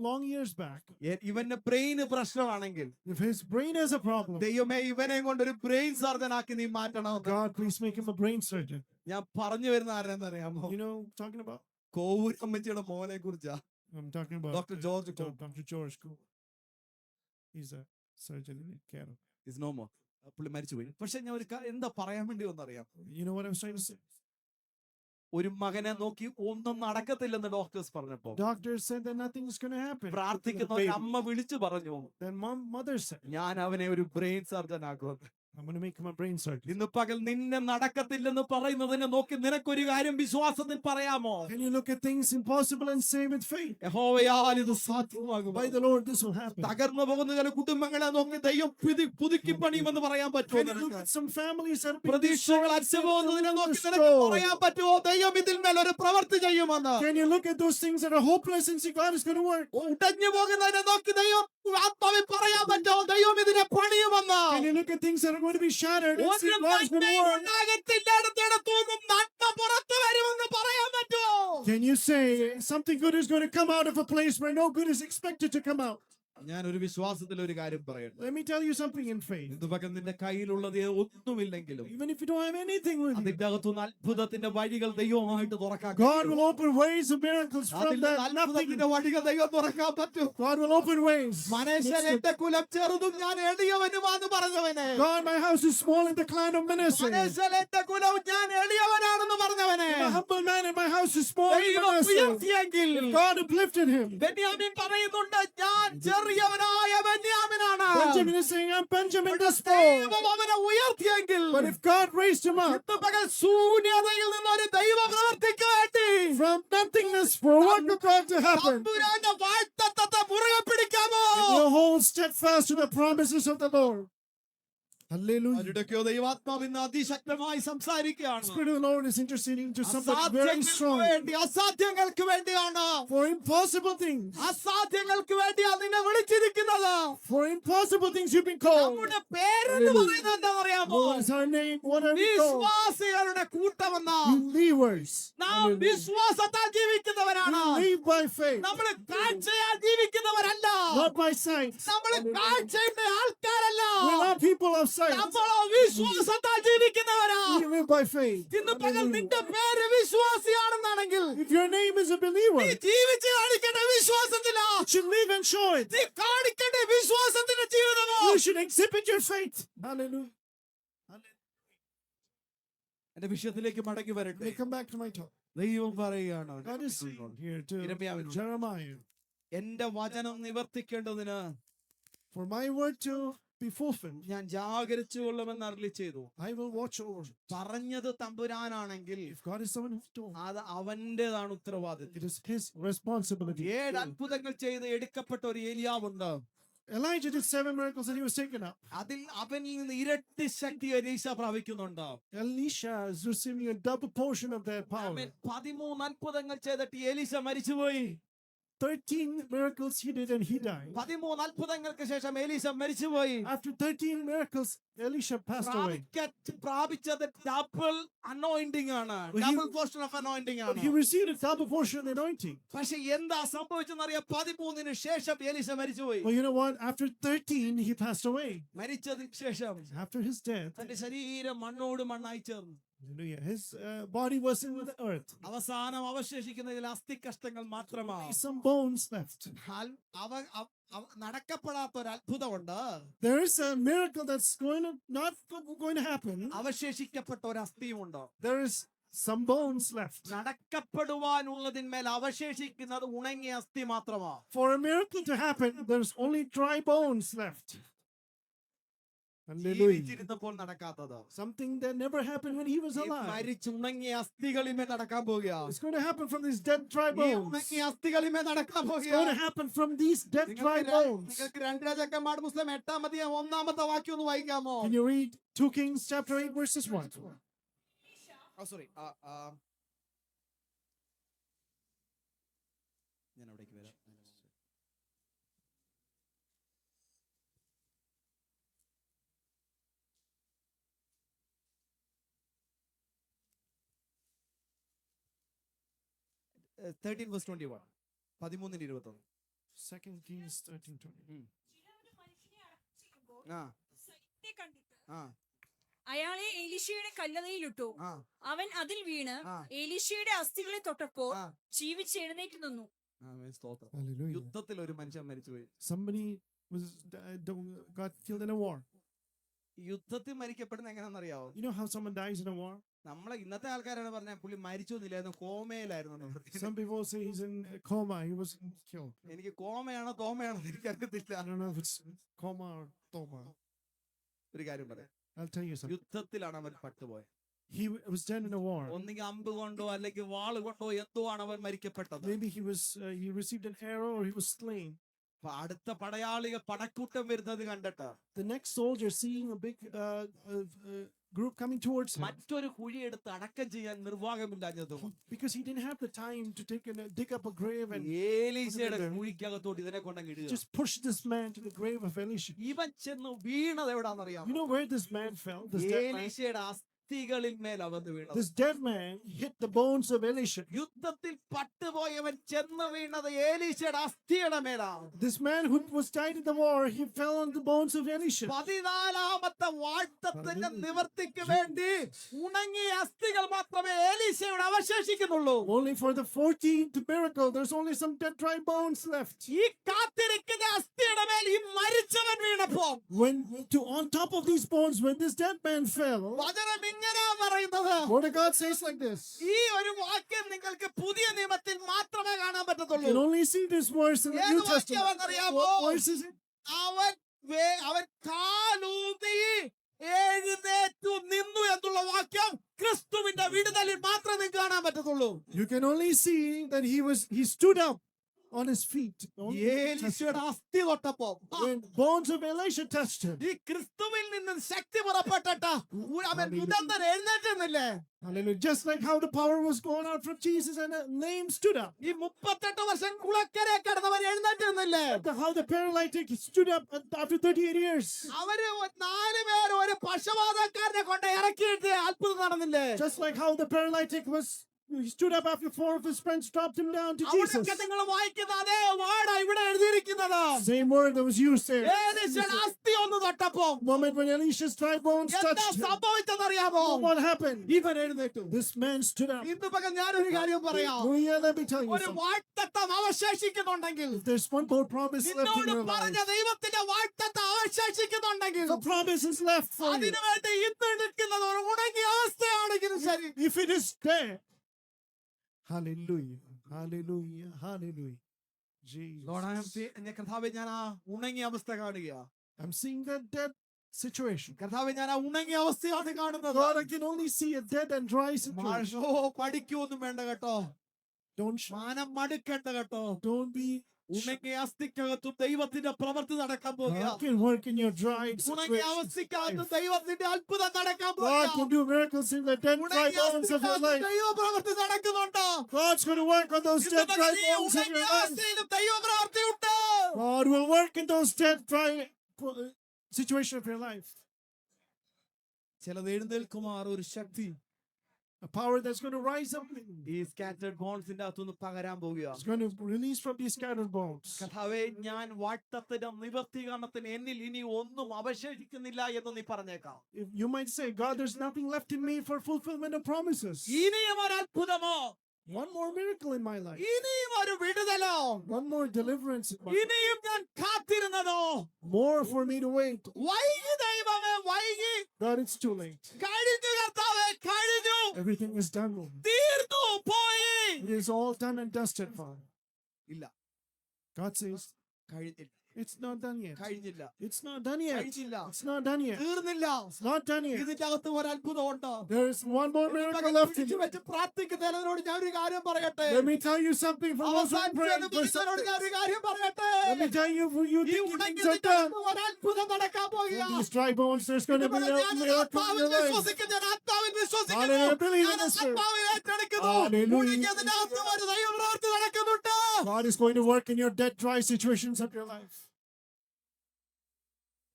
long years back, ഇവന്റെ ബ്രെയിന് പ്രശ്നമാണെങ്കിൽ if his brain has a problem, ദൈവമേ ഇവനെ കൊണ്ട് ഒരു ബ്രെയിൻ സർജൻ ആക്കി നീ മാറ്റണം. God, please make him a brain surgeon. ഞാൻ പറഞ്ഞു വരുന്ന ആരെന്നറിയാമോ? You know what I'm talking about? കോവൂരമ്മച്ചിയുടെ മോനെ കുറിച്ചാ. I'm talking about doctor George Dr. George Cool. He's a surgeon in Kerala. Is no more. പുള്ളി മരിച്ചുപോയി. പക്ഷെ ഞാൻ എന്താ പറയാൻ വേണ്ടി ഒന്നറിയാം. You know what I was trying to say? ഒരു മകനെ നോക്കി ഒന്നും നടക്കത്തില്ലെന്ന് ഡോക്ടേഴ്സ് പറഞ്ഞപ്പോ Doctors said that nothing is going to happen. പ്രാർത്ഥിക്കുന്ന ഒരു അമ്മ വിളിച്ചു പറഞ്ഞു, Then mother said, ഞാൻ അവനെ ഒരു ബ്രെയിൻ സർജൻ ആക്കുമെന്ന്. I'm going to make him a brain surgeon. ഇന്ന് പകൽ നിന്നെ നടക്കത്തില്ലെന്ന് പറയുന്നതിനെ നോക്കി നിനക്കൊരു കാര്യം വിശ്വാസത്തിൽ പറയാമോ? Can you look at things impossible and say with faith? യഹോവയാൽ ഇത് സാധ്യമാകും. By the Lord, this will happen. തകർന്നു പോകുന്ന ചില കുടുംബങ്ങളെ നോക്കി ദൈവം പുതുക്കി പണിയുമെന്ന് പറയാൻ പറ്റുമോ? Can you look at some families that are being പ്രതീക്ഷകൾ അറ്റുപോകുന്നതിനെ നോക്കി നിനക്ക് പറയാൻ പറ്റുമോ ദൈവം ഇതിന്മേൽ ഒരു പ്രവൃത്തി ചെയ്യുമെന്ന്? Can you look at those things that are hopeless and see God is going to work? ഉടഞ്ഞു പോകുന്നതിനെ നോക്കി ദൈവം ആത്മാവിൽ പറയാൻ പറ്റുമോ ദൈവം ഇതിനെ പണിയുമെന്ന്? Can you look at things that are going to be shattered and see ഒരു God is going to work? ഉണ്ടാകത്തില്ലായിടത്തോളം നന്മ പുറത്തു വരുമെന്ന് പറയാൻ പറ്റുമോ? Can you say something good is going to come out of a place where no good is expected to come out? ഞാൻ ഒരു വിശ്വാസത്തിൽ ഒരു കാര്യം പറയട്ടെ. Let me tell you something in faith. ഇന്ന് പകൽ നിന്റെ കയ്യിലുള്ളത് ഒന്നുമില്ലെങ്കിലും Even if you don't have anything with you, അതിന്റെ അകത്തുനിന്ന് അത്ഭുതത്തിന്റെ വഴികൾ ദൈവമായിട്ട് തുറക്കാൻ God will open ways of miracles from അതിൽ that nothing. അത്ഭുതത്തിന്റെ വഴികൾ ദൈവം തുറക്കാൻ പറ്റും. God will open ways. മനുഷ്യൻ എന്റെ കുലം ചെറുതും ഞാൻ എളിയവനുമാണെന്ന് പറഞ്ഞവനെ, God, my house is small in the clan of Manasseh. മനുഷ്യൻ എന്റെ കുലം ഞാൻ എളിയവനാണെന്ന് പറഞ്ഞവനെ A humble man in my house is small in ദൈവം Manasseh. ഉയർത്തിയെങ്കിൽ If God uplifted him. ബെന്യാമീൻ പറയുന്നുണ്ട്, ഞാൻ ചെറിയവനായ ബെന്യാമീനാണ്. Benjamin is saying, I'm Benjamin the small. ദൈവം അവനെ ഉയർത്തിയെങ്കിൽ But if God raised him up ഇന്ന് പകൽ ശൂന്യതയിൽ നിന്ന് ഒരു ദൈവ പ്രവൃത്തിക്ക് വേണ്ടി from nothingness for what of God to happen, തമ്പുരാന്റെ വാഗ്ദത്തത്തെ മുറുകെ പിടിക്കാമോ? and you hold steadfast to the promises of the Lord. Hallelujah. അവരുടെയൊക്കെയോ ദൈവാത്മാവ് ഇന്ന് അതിശക്തമായി സംസാരിക്കുകയാണ്. Spirit of the Lord is interceding to somebody very strong അസാധ്യങ്ങൾക്ക് വേണ്ടിയാണ്, for impossible things. അസാധ്യങ്ങൾക്ക് വേണ്ടിയാണ് നിന്നെ വിളിച്ചിരിക്കുന്നത്. For impossible things you've been called. നമ്മുടെ പേരെന്ന് പറയുന്നത് എന്താണെന്നറിയാമോ? What is our name? What are we called? വിശ്വാസികളുടെ കൂട്ടമെന്ന്. Believers. നാം വിശ്വാസത്താൽ ജീവിക്കുന്നവരാണ്. We live by faith, നമ്മൾ കാഴ്ചയാൽ ജീവിക്കുന്നവരല്ല. not by sight. നമ്മൾ കാഴ്ചയുടെ ആൾക്കാരല്ല. We're not people of sight. നമ്മൾ വിശ്വാസത്താൽ ജീവിക്കുന്നവരാ. We live by faith. ഇന്ന് പകൽ നിന്റെ പേര് വിശ്വാസിയാണെന്നാണെങ്കിൽ If your name is a believer, നീ ജീവിച്ച് കാണിക്കേണ്ട വിശ്വാസത്തിലാ. you should live and show it. നീ കാണിക്കേണ്ട വിശ്വാസത്തിന്റെ ജീവിതമോ? You should exhibit your faith. Hallelujah. എന്റെ വിഷയത്തിലേക്ക് മടങ്ങി Let വരട്ടെ. me come back to my talk. ദൈവം പറയുകയാണ്, God is saying here to ഇരമ്യാവിനോട്, Jeremiah, എന്റെ വചനം നിവർത്തിക്കേണ്ടതിന് for my word to be fulfilled, ഞാൻ ജാഗരിച്ചു കൊള്ളുമെന്ന് അരുളി ചെയ്തു. I will watch over it. പറഞ്ഞത് തമ്പുരാനാണെങ്കിൽ If God is someone who's told, അത് അവന്റേതാണ് ഉത്തരവാദിത്വം. it is his responsibility. 7 അത്ഭുതങ്ങൾ ചെയ്ത് എടുക്കപ്പെട്ട ഒരു ഏലിയാവുണ്ട്. Elijah did 7 miracles and he was taken up. അതിൽ അവനിൽ നിന്ന് ഇരട്ടി ശക്തി എലീശ പ്രാപിക്കുന്നുണ്ട്. Elisha is receiving a double portion of that power. അവൻ 13 അത്ഭുതങ്ങൾ ചെയ്തിട്ട് എലീശ മരിച്ചുപോയി. 13 miracles he did and he died. 13 അത്ഭുതങ്ങൾക്ക് ശേഷം എലീശ മരിച്ചുപോയി. After 13 miracles, Elisha passed away. പ്രാപിച്ചത് ഡബിൾ അനോയിന്റിംഗ് ആണ്. But he- double portion of anointing But he ആണ്. received a double portion of the anointing. പക്ഷെ എന്താ സംഭവിച്ചെന്നറിയാം? 13 ശേഷം എലീശ മരിച്ചുപോയി. Well, you know what? After 13, he passed away. മരിച്ചതിന് ശേഷം After his death, തന്റെ ശരീരം മണ്ണോട് മണ്ണായി ചേർന്നു. hallelujah, his body was in the earth. അവസാനം അവശേഷിക്കുന്ന ചില അസ്ഥി കഷ്ടങ്ങൾ മാത്രമാണ്. Some bones left. നടക്കപ്പെടാത്ത ഒരു അത്ഭുതമുണ്ട്. There is a miracle that's not going to happen. അവശേഷിക്കപ്പെട്ട ഒരു അസ്ഥിയുമുണ്ട്. There is some bones left. നടക്കപ്പെടുവാനുള്ളതിന്മേൽ അവശേഷിക്കുന്നത് ഉണങ്ങിയ അസ്ഥി മാത്രമാണ്. For a miracle to happen, there's only dry bones left. Hallelujah. ജീവിച്ചിരുന്നപ്പോൾ നടക്കാത്തത്. Something that never happened when he was ഈ alive. മരിച്ചുണങ്ങിയ അസ്ഥികളിന്മേൽ നടക്കാൻ പോകുകയാണ്. It's going to happen from these dead dry ഈ bones. ഉണങ്ങിയ അസ്ഥികളിന്മേൽ നടക്കാൻ It's going to പോകുകയാണ്. happen from these dead dry bones. നിങ്ങൾക്ക് 2 രാജാക്കന്മാർ പുസ്തകം 8-ാം അധ്യായം 1-ാമത്തെ വാക്യം ഒന്ന് വായിക്കാമോ? Can you read 2 Kings chapter 8 verses 1? Sorry, ഞാൻ അവിടേക്ക് വരാം. Uh, 13 verse 21. 13-21. 2 Kings 13:20. ആ സൈന്യത്തെ കണ്ടിട്ട് ആ അയാളെ എലീശയുടെ കല്ലറയിലിട്ടു. ആ അവൻ അതിൽ വീണ് ആ. എലീശയുടെ അസ്ഥികളെ തൊട്ടപ്പോൾ ആ. ജീവിച്ച് എഴുന്നേറ്റ് നിന്നു. ആമേൻ, സ്തോത്രം. Hallelujah. യുദ്ധത്തിൽ ഒരു മനുഷ്യൻ മരിച്ചുപോയി. Somebody got killed in a war. യുദ്ധത്തിൽ മരിക്കപ്പെടുന്ന എങ്ങനെയാണെന്നറിയാവോ? You know how someone dies in a war? നമ്മളെ ഇന്നത്തെ ആൾക്കാരാണ് പറഞ്ഞ പുള്ളി മരിച്ചൊന്നുമില്ലായിരുന്നു, കോമയിലായിരുന്നു. Some people say he's in a coma. He was killed. എനിക്ക് കോമയാണോ തോമയാണോ എനിക്കറിയത്തില്ല. I don't know if it's coma or toma. ഒരു കാര്യം പറയാം, I'll tell you something. യുദ്ധത്തിലാണ് അവൻ പട്ടുപോയത്. He was dead in a war. ഒന്നുകിൽ അമ്പ് കൊണ്ടോ അല്ലെങ്കിൽ വാള് കൊണ്ടോ എന്തോ ആണ് അവൻ മരിക്കപ്പെട്ടത്. Maybe he received an arrow or he was slain. അപ്പൊ അടുത്ത പടയാളികൾ പടക്കൂട്ടം വരുന്നത് കണ്ടിട്ട് The next soldier seeing a big group coming towards him, മറ്റൊരു കുഴി എടുത്ത് അടക്കം ചെയ്യാൻ നിർവാഹമില്ലാഞ്ഞതും because he didn't have the time to dig up a grave and ഏലീശയുടെ കുഴിക്കകത്തോട്ട് ഇതിനെ കൊണ്ടങ്ങ് ഇടുക. just push this man to the grave of Elisha. ഇവൻ ചെന്ന് വീണത് എവിടാന്നറിയാം? You know where this man fell? This dead man? ഏലീശയുടെ അസ്ഥികളിൽ മേൽ അവന്ന് വീണത്. This dead man hit the bones of Elisha. യുദ്ധത്തിൽ പട്ടുപോയവൻ ചെന്ന് വീണത് ഏലീശയുടെ അസ്ഥിയുടെ മേലാണ്. This man who was died in the war, he fell on the bones of Elisha. 14ാമത്തെ വാഴ്ത്തത്തിന്റെ നിവർത്തിക്ക് വേണ്ടി ഉണങ്ങിയ അസ്ഥികൾ മാത്രമേ ഏലീശയുടെ അവശേഷിക്കുന്നുള്ളൂ. Only for the 14th miracle, there's only some dead dry bones left. ഈ കാത്തിരിക്കുന്ന അസ്ഥിയുടെ മേൽ ഈ മരിച്ചവൻ വീണപ്പോ On top of these bones, when this dead man fell, വചനം ഇങ്ങനെയാ പറയുന്നത്. what did God says like this? ഈ ഒരു വാക്യം നിങ്ങൾക്ക് പുതിയ നിയമത്തിൽ മാത്രമേ കാണാൻ You can പറ്റത്തുള്ളൂ. only see this verse in the ഏത് New Testament. വാക്യമാണെന്നറിയാമോ? What verse is it? അവൻ കാലൂന്നി എഴുന്നേറ്റു നിന്നു എന്നുള്ള വാക്യം ക്രിസ്തുവിന്റെ വിടുതലിൽ മാത്രമേ നിങ്ങൾക്ക് കാണാൻ പറ്റത്തുള്ളൂ. You can only see that he stood up on his feet. ഏലീശയുടെ അസ്ഥി തൊട്ടപ്പോ When bones of Elisha touched him. ഈ ക്രിസ്തുവിൽ നിന്ന് ശക്തി പുറപ്പെട്ടിട്ട് അവൻ മുടന്തൻ എഴുന്നേറ്റുന്നില്ലേ? Hallelujah. Just like how the power was going out from Jesus and a lame stood up. ഈ 38 വർഷം കുളക്കരെ കിടന്നവൻ എഴുന്നേറ്റുന്നില്ലേ? How the paralytic stood up after 38 years. അവര് 4 പേര് ഒരു പക്ഷപാതക്കാരനെ കൊണ്ട് ഇറക്കിയിട്ട് അത്ഭുതം നടന്നില്ലേ? Just like how the paralytic he stood up after 4 of his friends dropped him down to Jesus. അവിടൊക്കെ നിങ്ങൾ വായിക്കുന്ന അതേ വാർഡാ ഇവിടെ എഴുതിയിരിക്കുന്നത്. Same word that was used there. ഏലീശയുടെ അസ്ഥി ഒന്ന് തൊട്ടപ്പോ Moment when Elisha's dry bones എന്താ touched him. സംഭവിച്ചെന്നറിയാമോ? What happened? ഇവൻ എഴുന്നേറ്റു. This man stood up. ഇന്ന് പകൽ ഞാനൊരു കാര്യം പറയാം. Oh yeah, let me tell you ഒരു something. വാഴ്ത്തത്വം അവശേഷിക്കുന്നുണ്ടെങ്കിൽ, If there's one more promise left in നിന്നോട് your പറഞ്ഞ life, ദൈവത്തിന്റെ വാഴ്ത്തത്വം അവശേഷിക്കുന്നുണ്ടെങ്കിൽ, the promise is left for you. അതിനുവേണ്ടി ഇന്ന് നിൽക്കുന്നത് ഒരു ഉണങ്ങിയ അവസ്ഥയാണെങ്കിലും ശരി. If it is there. Hallelujah. Hallelujah. Hallelujah. Jesus. കർത്താവേ, ഞാൻ ആ ഉണങ്ങിയ അവസ്ഥ കാണുക. I'm seeing that dead situation. കർത്താവേ, ഞാൻ ആ ഉണങ്ങിയ അവസ്ഥയാണ് കാണുന്നത്. God, I can only see a dead and dry situation. മാഷോ, പഠിക്കൊന്നും വേണ്ട കേട്ടോ. Don't മാനം മടുക്കണ്ട കേട്ടോ. be ഉണങ്ങിയ അസ്ഥിക്കകത്തും ദൈവത്തിന്റെ പ്രവൃത്തി നടക്കാൻ പോകുക. God can work in your dry ഉണങ്ങിയ situation. അവസ്ഥക്കകത്ത് ദൈവത്തിന്റെ അത്ഭുതം നടക്കാൻ God പോകുക. can do miracles in the dead dry ഉണങ്ങിയ bones of your അവസ്ഥക്കകത്ത് life. ദൈവ പ്രവൃത്തി നടക്കുന്നുണ്ട്. God's going to work on those dead dry ഈ bones of your ഉണങ്ങിയ life. അവസ്ഥയിലും ദൈവ പ്രവൃത്തിയുണ്ട്. God will work in those dead dry situation of your life. ചിലത് എഴുന്നേൽക്കുമാർ ഒരു ശക്തി A power that's going to rise up. ഈ സ്കാറ്റേർഡ് ബോൺസിന്റെ അകത്തുനിന്ന് പകരാൻ പോവുക. It's going to release from these scattered bones. കർത്താവേ, ഞാൻ വാഴ്ത്തത്തിന്റെ നിവർത്തീകരണത്തിന് എന്നിൽ ഇനി ഒന്നും അവശേഷിക്കുന്നില്ല എന്ന് നീ പറഞ്ഞേക്കാം. If you might say, God, there's nothing left in me for fulfillment of promises. ഇനിയും ഒരു അത്ഭുതമോ, One more miracle in my life. ഇനിയും ഒരു വിടുതലോ, One more deliverance in my life. ഇനിയും ഞാൻ കാത്തിരുന്നതോ, More for me to wait. വൈകി ദൈവമേ വൈകി. God, it's too late. കഴിഞ്ഞു കർത്താവേ, കഴിഞ്ഞു, Everything is done. Lord. തീർന്നു, പോയി. It is all done and dusted, Father. ഇല്ല, God says, കഴിഞ്ഞില്ല, it's not done yet. കഴിഞ്ഞില്ല, It's not done yet. കഴിഞ്ഞില്ല, It's not done yet. തീർന്നില്ല. It's not done yet. ഇതിന്റെ അകത്ത് ഒരു അത്ഭുതമുണ്ട്. There is one more miracle left in you. വെച്ച് പ്രാർത്ഥിക്കുന്നതിനോട് ഞാൻ ഒരു കാര്യം പറയട്ടെ. Let me tell you something from those who pray അവസാനിച്ചത് for വിളിച്ചവരോട് ഞാൻ something. ഒരു കാര്യം പറയട്ടെ. Let me tell you, for you ഈ thinking things are ഉണങ്ങിയതിന്റെ done. അകത്ത് ഒരു അത്ഭുതം നടക്കാൻ പോകുക. In these dry bones, there's going to be a ഞാൻ miracle in ആത്മാവിൽ your life. വിശ്വസിക്കുന്നു, ഞാൻ ആത്മാവിൽ വിശ്വസിക്കുന്നു. Hallelujah. I believe in ഞാൻ this, sir. ആത്മാവിൽ ഏറ്റെടുക്കുന്നു. Hallelujah. ഉണങ്ങിയതിന്റെ അകത്ത് ഒരു ദൈവപ്രവൃത്തി നടക്കുന്നുണ്ട്. God is going to work in your dead, dry situations of your life.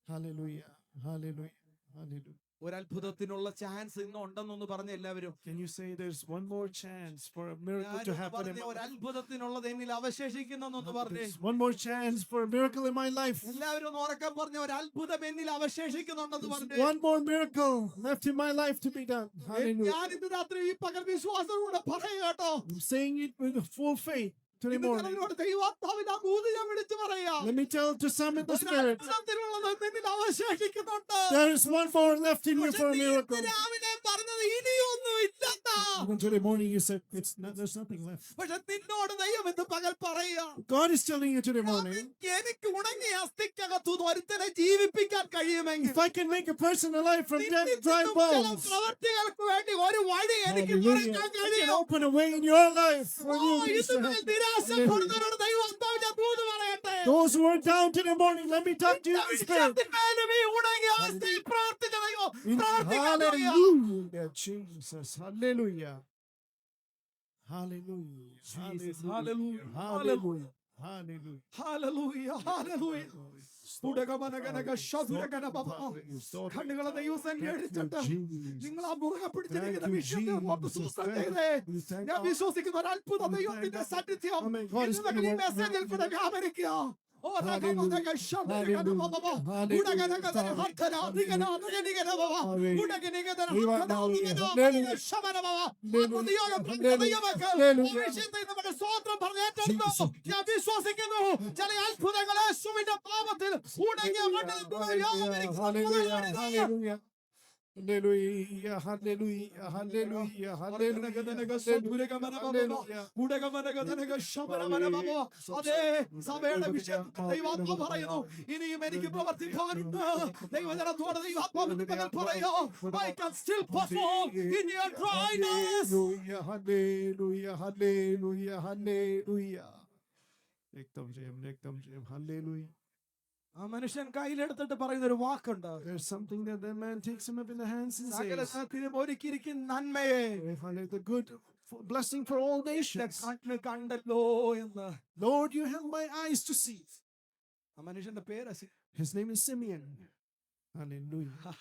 Hallelujah. Hallelujah. Hallelujah. ഒരു അത്ഭുതത്തിനുള്ള ചാൻസ് ഇന്ന് ഉണ്ടെന്നൊന്ന് പറഞ്ഞ എല്ലാവരും. Can you say there's one more chance for a miracle to happen in my ഒരു life? അത്ഭുതത്തിനുള്ളത് എന്നിൽ അവശേഷിക്കുന്നൊന്ന് പറഞ്ഞേ. There's one more chance for a miracle in my life. എല്ലാവരും ഒന്ന് ഉറക്കം പറഞ്ഞ ഒരു അത്ഭുതം എന്നിൽ അവശേഷിക്കുന്നുണ്ടെന്ന് There's പറഞ്ഞേ. one more miracle left in my life to be done. Hallelujah. ഞാൻ ഇന്ന് രാത്രി ഈ പകൽ വിശ്വാസത്തോടെ പറയുക കേട്ടോ. I'm saying it with full faith today ഇന്ന് morning. ജനങ്ങളോട് ദൈവാത്മാവിന്റെ ആ മൂന്ന് ഞാൻ വിളിച്ചു പറയാ. Let me tell to some in the ഒരു spirit, അത്ഭുതത്തിനുള്ളത് എന്നിൽ അവശേഷിക്കുന്നുണ്ട്. there is one more left in you പക്ഷേ for a നീ miracle. ഇന്ന് രാവിലെ പറഞ്ഞത് ഇനിയൊന്നും ഇല്ലെന്നാ. Even today morning you said there's nothing left. പക്ഷെ നിന്നോട് ദൈവം ഇന്ന് പകൽ പറയാ. God is telling you today morning, എനിക്ക് ഉണങ്ങിയ അസ്ഥിക്കകത്തു ഒരുത്തനെ ജീവിപ്പിക്കാൻ കഴിയുമെങ്കിൽ if I can make a person alive from dead, നിന്നിൽ dry നിന്നും ചില bones, പ്രവൃത്തികൾക്ക് വേണ്ടി ഒരു വഴി എനിക്ക് hallelujah, തുറക്കാൻ I can കഴിയും. open a way in your life for oh, you to ഇതുമേൽ happen. നിരാശപ്പെടുന്നവരോട് ദൈവാത്മാവിന്റെ ദൂത് പറയട്ടെ. Those who are down today morning, let me talk to you in the spirit. വിശ്വാസത്തിന്മേലും ഈ ഉണങ്ങിയ അവസ്ഥയിൽ പ്രവർത്തിച്ച ദൈവം പ്രവർത്തിക്കാൻ കഴിയും. Hallelujah, Jesus. Hallelujah. Hallelujah. Jesus, Hallelujah. hallelujah, Hallelujah. Hallelujah. Hallelujah, hallelujah. ഉടകമനഗനഗ ശതുരഗനബബ. കണ്ണുകളെ ദൈവസന്നിധിയിൽ അടിച്ചിട്ട് നിങ്ങൾ ആ മുറുകെ പിടിച്ചിരിക്കുന്ന വിഷയത്തെ ഒന്ന് സൂക്ഷിച്ച് ചെയ്തേ. ഞാൻ വിശ്വസിക്കുന്ന ഒരു അത്ഭുത ദൈവത്തിന്റെ സാന്നിധ്യം ഇന്ന് ഈ മെസ്സേജിൽ കൂടെ വ്യാപരിക്കുക. ഓ രകമനഗ ശതുരഗനബബ. ഉടകനഗന ഹർക്കന ദിഗന ദിഗനബബ. ഉടകനഗന ഹർക്കന ദിഗന ശമനബബ. ആത്മനിയോഗം ദൈവമക്കൾ ഈ വിഷയത്തെ നമ്മുടെ സ്തോത്രം പറഞ്ഞ് ഏറ്റെടുത്തു. ഞാൻ വിശ്വസിക്കുന്നു ചില അത്ഭുതങ്ങൾ യേശുവിന്റെ നാമത്തിൽ ഉടങ്ങിയ മണ്ഡലത്തിൽ വ്യാപരിക്കുന്നു. Hallelujah. Hallelujah. Hallelujah. Hallelujah. Hallelujah. അതെ, സഭയുടെ വിഷയത്തിൽ ദൈവാത്മാവ് പറയുന്നു ഇനിയും എനിക്ക് പ്രവർത്തിക്കാനുണ്ട്. ദൈവജനത്തോട് ദൈവാത്മാവിന്റെ മകൻ പറയോ, I can still perform in your dryness. Hallelujah. Hallelujah. Hallelujah. Hallelujah. Ekdam jayam. Hallelujah. ആ മനുഷ്യൻ കയ്യിലെടുത്തിട്ട് പറയുന്ന ഒരു വാക്കുണ്ട്. There's something that the man takes him up in the hands and സകല says, ജനത്തിനും ഒരുക്കിയിരിക്കുന്ന നന്മയെ the good blessing for all nations. കണ്ണ് കണ്ടല്ലോ എന്ന്. Lord, you have my eyes to see. ആ മനുഷ്യന്റെ പേര് His name is Simeon. Hallelujah.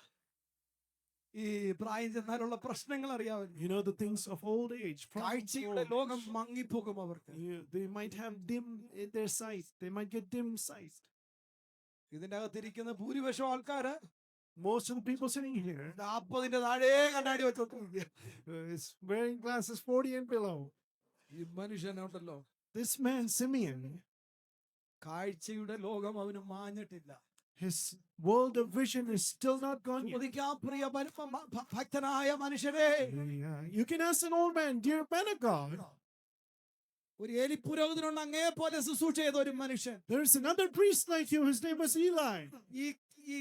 ഈ പ്രായം ചെന്നാലുള്ള പ്രശ്നങ്ങൾ അറിയാമല്ലോ. You know the things of old age. കാഴ്ചയുടെ ലോകം മങ്ങിപ്പോകും അവർക്ക്. They might have dim in their sight. They might get dim sight. ഇതിന്റെ അകത്തിരിക്കുന്ന ഭൂരിപക്ഷം ആൾക്കാര് Most of the people sitting here 40 താഴെ കണ്ണാടി വെച്ചോണ്ടിരിക്കുക. is wearing glasses 40 and below. ഈ മനുഷ്യനുണ്ടല്ലോ, This man, Simeon, കാഴ്ചയുടെ ലോകം അവന് മാഞ്ഞിട്ടില്ല. his world of vision is still not gone yet. ചോദിക്കാം പ്രിയ ഭക്തനായ മനുഷ്യരെ, You can ask an old man, dear man of God, ഒരു ഏലി പുരോഹിതനുണ്ട് അങ്ങേ പോലെ ശുശ്രൂഷ ചെയ്ത ഒരു മനുഷ്യൻ. there is another priest like you. His name was Eli. ഈ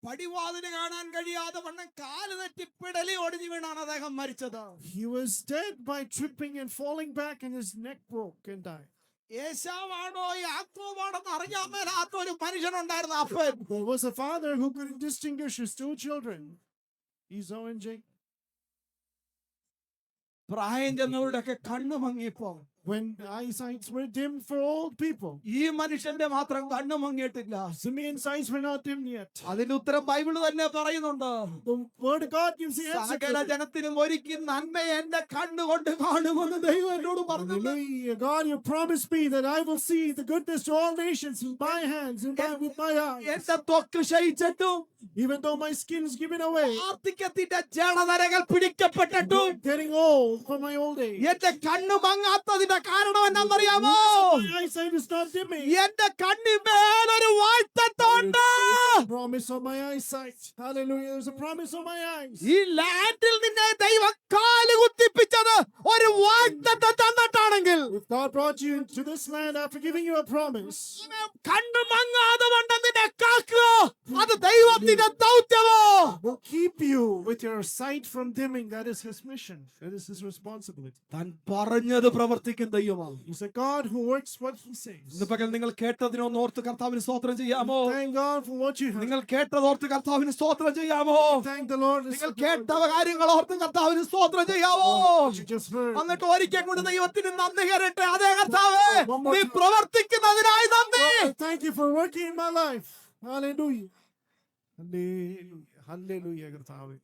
പടിവാതിന് കാണാൻ കഴിയാതെ വണ്ണം കാല് തെറ്റി പിടലി ഒടിഞ്ഞു വീണാണ് അദ്ദേഹം മരിച്ചത്. He was dead by tripping and falling back, and his neck broke and died. യേശാവാണോ യാക്കോബാണെന്ന് അറിയാൻ മേലാത്ത ഒരു മനുഷ്യനുണ്ടായിരുന്നു. അപ്പൻ There was a father who could distinguish his two children, Esau and Jacob. പ്രായം ചെന്നവരുടെയൊക്കെ കണ്ണു മങ്ങിയപ്പോ When the eyesights were dim for old people, ഈ മനുഷ്യന്റെ മാത്രം കണ്ണു മങ്ങിയിട്ടില്ല. Simeon's eyes were not dim yet. അതിന്റെ ഉത്തരം ബൈബിള് തന്നെ പറയുന്നുണ്ട്. The word of God gives the answer. സകല ജനത്തിനും ഒരിക്കൽ നന്മ എന്റെ കണ്ണുകൊണ്ട് കാണുമെന്ന് ദൈവം എന്നോട് പറഞ്ഞു. Hallelujah. God, you promised me that I will see the goodness to all nations with my hands and with my eyes. എന്റെ ത്വക്ക് ക്ഷയിച്ചിട്ടും Even though my skin is given away, വാർദ്ധക്യത്തിന്റെ ജഡനരകൾ പിടിക്കപ്പെട്ടിട്ടും getting old from my old age. എന്റെ കണ്ണു മങ്ങാത്തതിന്റെ കാരണം എന്നറിയാമോ? My eyesight is not dimming. എന്റെ കണ്ണിന്മേലൊരു വാഴ്ത്തത്തുണ്ട്. Promise on my eyesight. Hallelujah. There's a promise on my eyes. ഈ ലാൻഡിൽ നിന്നെ ദൈവം കാല് കുത്തിപ്പിച്ചത് ഒരു വാഴ്ത്തത്തെ തന്നിട്ടാണെങ്കിൽ, If God brought you into this land after giving you a promise, കണ്ണു മങ്ങാതെ വണ്ണം നിന്നെ കാക്കുക, അത് ദൈവത്തിന്റെ ദൗത്യമോ? will keep you with your sight from dimming. That is his mission. That is his responsibility. താൻ പറഞ്ഞത് പ്രവർത്തിക്കും ദൈവമാണ്. He's a God who works what he says. ഇന്ന് പകൽ നിങ്ങൾ കേട്ടതിനൊന്ന് ഓർത്ത് കർത്താവിന് സ്തോത്രം ചെയ്യാമോ? Thank God for what you heard. നിങ്ങൾ കേട്ടതോർത്ത് കർത്താവിന് സ്തോത്രം ചെയ്യാമോ? Thank the Lord. നിങ്ങൾ കേട്ട കാര്യങ്ങൾ ഓർത്ത് കർത്താവിന് സ്തോത്രം ചെയ്യാമോ? You just heard. എന്നിട്ട് ഒരിക്കൽ കൂടി ദൈവത്തിന് നന്ദി കരട്ടെ. അതേ കർത്താവേ, നീ പ്രവർത്തിക്കുന്നതിനായി നന്ദി. Thank you for working in my life. Hallelujah. Hallelujah. Hallelujah. കർത്താവേ.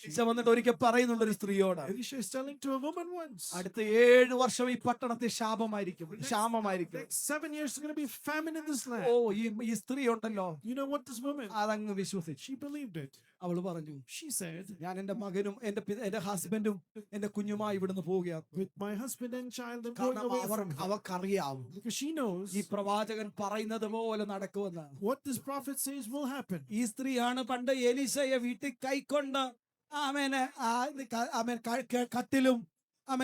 ഈശോ വന്നിട്ട് ഒരിക്കൽ പറയുന്നുണ്ട് ഒരു സ്ത്രീയോട്, Elisha is telling to a woman once, അടുത്ത 7 വർഷം ഈ പട്ടണത്തിൽ ക്ഷാമമായിരിക്കും. next 7 years is going to be famine in this oh, land. ഈ സ്ത്രീ ഉണ്ടല്ലോ, You know what this woman? അതങ്ങ് വിശ്വസിച്ചു. She believed it. അവള് പറഞ്ഞു, She said, ഞാൻ എന്റെ മകനും എന്റെ ഹസ്ബൻഡും എന്റെ കുഞ്ഞുമായി ഇവിടുന്ന് പോവുകയാണ്. with my husband and child, I'm going കാരണം away from her. അവർക്കറിയാം Because she knows ഈ പ്രവാചകൻ പറയുന്നത് പോലെ നടക്കുമെന്ന്. what this prophet says will happen. ഈ സ്ത്രീയാണ് പണ്ട് എലീശയെ വീട്ടിൽ കൈക്കൊണ്ട് കട്ടിലും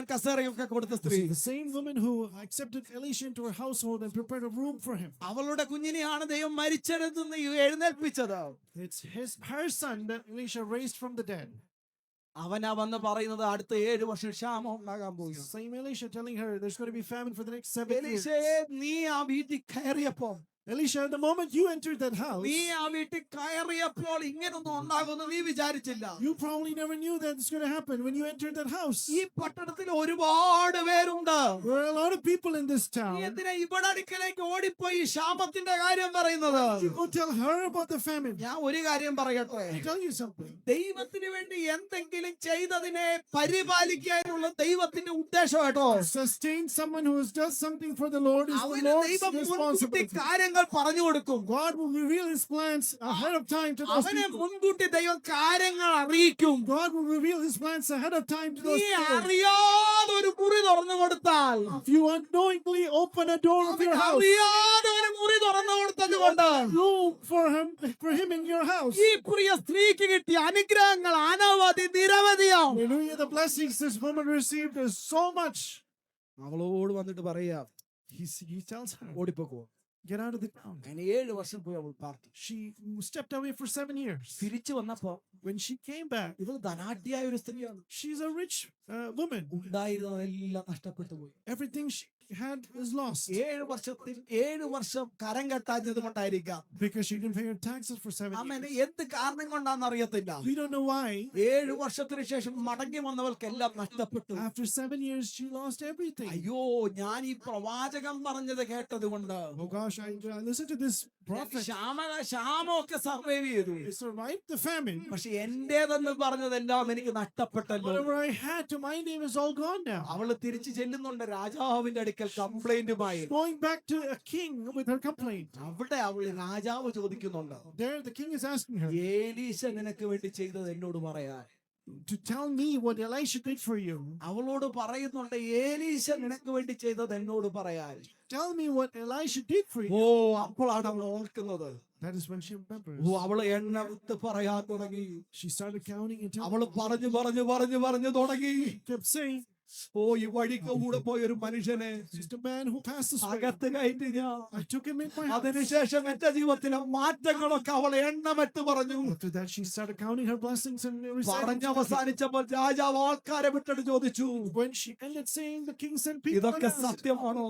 കസേരയും ഒക്കെ കൊടുത്ത This സ്ത്രീ. is the same woman who accepted Elisha into her household and prepared a room for him. അവളുടെ കുഞ്ഞിനെയാണ് ദൈവം മരിച്ചെടുത്തുനിന്ന് എഴുന്നേൽപ്പിച്ചത്. It's her son that Elisha raised from the dead. അവനാ വന്ന് പറയുന്നത് അടുത്ത 7 വർഷം ക്ഷാമം ഉണ്ടാകാൻ പോകുന്നു. Same Elisha telling her there's going to be famine for the next 7 years. എലീശയെ നീ ആ വീട്ടിൽ കയറിയപ്പോ Elisha, the moment you entered that house, നീ ആ വീട്ടിൽ കയറിയപ്പോൾ ഇങ്ങനൊന്നും ഉണ്ടാകുമെന്ന് നീ വിചാരിച്ചില്ല. you probably never knew that it's going to happen when you entered that house. ഈ പട്ടണത്തിൽ ഒരുപാട് പേരുണ്ട്. There are a lot of people in this നീ town. എന്തിനാ ഇവിടെ അടുക്കലേക്ക് ഓടിപ്പോയി ക്ഷാമത്തിന്റെ കാര്യം പറയുന്നത്? You go tell her about the famine. ഞാൻ ഒരു കാര്യം പറയട്ടെ, I'll tell you something. ദൈവത്തിന് വേണ്ടി എന്തെങ്കിലും ചെയ്തതിനെ പരിപാലിക്കാനുള്ള ദൈവത്തിന്റെ ഉദ്ദേശം കേട്ടോ. Sustain someone who does something for the Lord is the അവന് Lord's ദൈവം മുൻകൂട്ടി responsibility. കാര്യങ്ങൾ പറഞ്ഞു കൊടുക്കും. God will reveal His plans ahead of time to those അവനെ people. മുൻകൂട്ടി ദൈവം കാര്യങ്ങൾ അറിയിക്കും. God will reveal His plans ahead of time to നീ those people. അറിയാതെ ഒരു മുറി തുറന്നു കൊടുത്താൽ, If you unknowingly open a door of your house, അറിയാതെ ഒരു മുറി തുറന്നു കൊടുത്തത് കൊണ്ട് room for him in your house. ഈ പ്രിയ സ്ത്രീക്ക് കിട്ടിയ അനുഗ്രഹങ്ങൾ അനവധി നിരവധിയാണ്. Hallelujah. The blessings this woman received is so much. അവളോട് വന്നിട്ട് പറയാ, He tells her, ഓടിപ്പോക്കോ. get out of the town. അങ്ങനെ 7 വർഷം പോയി അവൾ പാർത്തു. She stepped away for 7 years. തിരിച്ചു വന്നപ്പോ When she came back, ഇവൾ ധനാഢ്യായ ഒരു സ്ത്രീയാണ്. she's a rich woman. ഉണ്ടായിരുന്നതെല്ലാം നഷ്ടപ്പെട്ടു പോയി. Everything she had is lost 7 വർഷം കരം കെട്ടാഞ്ഞത് കൊണ്ടായിരിക്കാം. because she didn't pay her taxes for 7 അമ്മേനെ years. എന്ത് കാരണം കൊണ്ടാന്ന് അറിയത്തില്ല. We don't know why. 7 വർഷത്തിന് ശേഷം മടങ്ങി വന്നവൾക്ക് എല്ലാം നഷ്ടപ്പെട്ടു. After 7 years, she lost everything. അയ്യോ, ഞാൻ ഈ പ്രവാചകം പറഞ്ഞത് കേട്ടത് കൊണ്ട് Oh gosh, I listened to this prophet. ക്ഷാമമൊക്കെ സർവൈവ് ചെയ്തു. It survived the famine. പക്ഷെ എന്റേതെന്ന് പറഞ്ഞതെല്ലാം എനിക്ക് നഷ്ടപ്പെട്ടല്ലോ. Whatever I had to my name is all gone now. അവള് തിരിച്ചു ചെല്ലുന്നുണ്ട് രാജാവിന്റെ അടുക്കൽ കംപ്ലൈന്റുമായി. Going back to a king with her complaint. അവിടെ അവള് രാജാവ് ചോദിക്കുന്നുണ്ട്, There, the king is asking her Elisha നിനക്ക് വേണ്ടി ചെയ്തത് എന്നോട് പറയാൻ. to tell me what Elisha did for you. അവളോട് പറയുന്നുണ്ട്, ഏലീശ നിനക്ക് വേണ്ടി ചെയ്തത് എന്നോട് പറയാൻ. Tell me what Elisha did for oh, you. അപ്പോഴാണ് അവൾ ഓർക്കുന്നത്. That is when she remembers. ഓ, അവള് എണ്ണ വിത്ത് പറയാൻ തുടങ്ങി. She started counting and അവള് പറഞ്ഞു തുടങ്ങി. kept saying, ഓ, ഈ വഴിക്ക് കൂടെ പോയ ഒരു മനുഷ്യനെ just a man who passed this way. അകത്ത് കയറ്റി ഞാൻ. I took him in my house. അതിനുശേഷം എന്റെ ജീവിതത്തിലെ മാറ്റങ്ങളൊക്കെ അവൾ എണ്ണമെത്ത് പറഞ്ഞു. After that, she started counting her blessings and reciting. പറഞ്ഞ് അവസാനിച്ചപ്പോൾ രാജാവ് ആൾക്കാരെ വിട്ടിട്ട് ചോദിച്ചു, When she ended saying, the king sent people and ഇതൊക്കെ asked, സത്യമാണോ?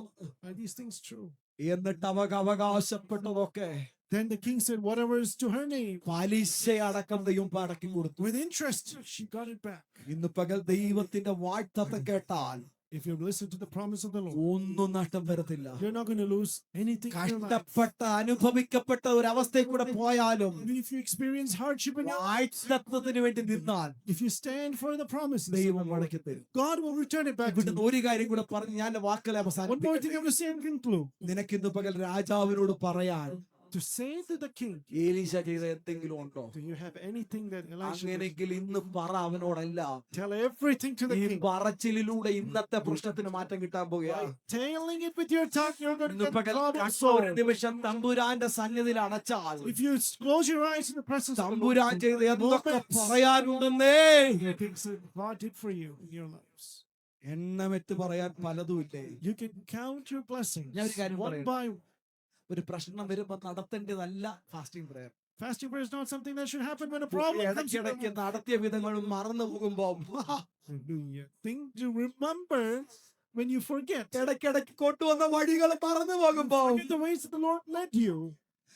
are these things true? എന്നിട്ട് അവക്ക് അവകാശപ്പെട്ടതൊക്കെ Then the king said, whatever is to her name, പലിശ അടക്കം ദൈവം അടക്കി കൊടുത്തു. with interest, she got it back. ഇന്ന് പകൽ ദൈവത്തിന്റെ വാഴ്ത്തത്തെ കേട്ടാൽ If you listen to the promise of the Lord, ഒന്നും നഷ്ടം വരത്തില്ല. you're not going to lose anything in your life. കഷ്ടപ്പെട്ട അനുഭവിക്കപ്പെട്ട ഒരു അവസ്ഥയിൽ കൂടെ പോയാലും Even if you experience hardship in your life, വാഴ്ത്തത്വത്തിന് വേണ്ടി നിന്നാൽ if you stand for the promises, ദൈവം മടക്കി തരും. God will return it back to ഇവിടുന്ന് you. ഒരു കാര്യം കൂടെ പറഞ്ഞ് ഞാൻ വാക്കുകളെ One more thing അവസാനിപ്പിക്കട്ടെ. I want to say and conclude. നിനക്ക് ഇന്ന് പകൽ രാജാവിനോട് പറയാൻ, To say to the king, Elisha ചെയ്ത എന്തെങ്കിലും ഉണ്ടോ? do you have anything that Elisha did? അങ്ങനെയെങ്കിൽ ഇന്ന് പറ അവനോടല്ല. Tell everything to the ഈ king. പറച്ചിലിലൂടെ ഇന്നത്തെ പ്രശ്നത്തിന് മാറ്റം കിട്ടാൻ പോകുകയാണ്. Telling it with your tongue, you're going ഇന്ന് to get പകൽ problem ഒരു solved. നിമിഷം തമ്പുരാന്റെ സന്നിധിയിൽ അടച്ചാൽ If you close your eyes in the presence of the Thampuran Lord, ചെയ്ത് എന്തൊക്കെ moments, പറയാനുണ്ടെന്നേ the things that God did for you in your lives. എണ്ണമെത്ത് പറയാൻ പലതുമില്ലേ. You can count your blessings ഞാൻ ഒരു കാര്യം one പറയാം. by one. ഒരു പ്രശ്നം വരുമ്പോ നടത്തേണ്ടതല്ല fasting prayer. Fasting prayer is not something that should happen when a problem comes. ഇടയ്ക്കിടയ്ക്ക് നടത്തിയ വിധങ്ങളും മറന്നു പോകുമ്പോ, Hallelujah. Thing to remember when you forget. ഇടയ്ക്കിടയ്ക്ക് കൊണ്ടുവന്ന വഴികൾ മറന്നു പോകുമ്പോ, Forget the ways that the Lord led you.